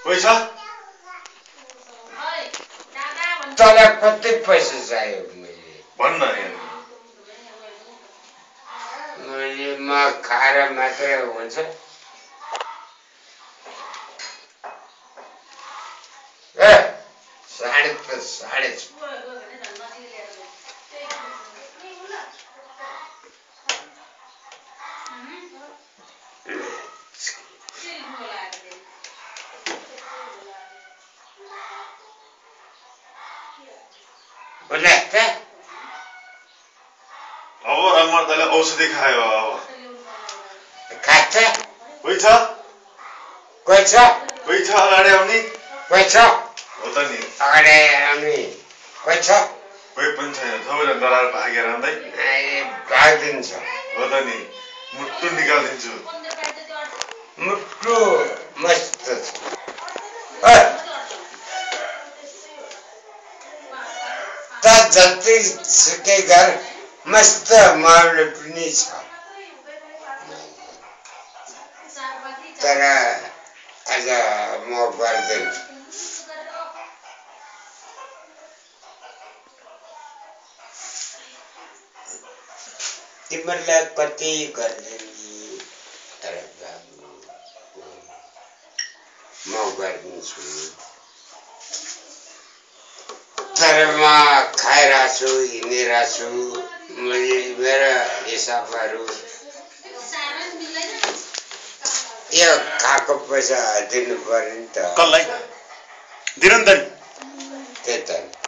पैसा तँलाई कति पैसा चाहियो मैले भन्न म खाएर मात्रै हुन्छ ए साढे अब राममा तँलाई औषधि खायो अब खान्छ पैसा अगाडि आउने पैसा हो त नि अगाडि आउने पैसा कोही पनि छैन सबैले डराएर भागेर आउँदै भागिदिन्छ हो त नि मुट्टु निकालिदिन्छु मुट्टु मस्त छ त जति सुकै घर मस्त माहौल पनि छ तर आज म गर्दैन तिमीहरूलाई कति गरिदिने तर बाबु म गरिदिन्छु तर म खाइरहेको छु हिँडिरहेको छु मैले मेरो हिसाबहरू यो खाएको पैसा दिनु पर्यो नि त कसलाई दिनु नि त त्यही त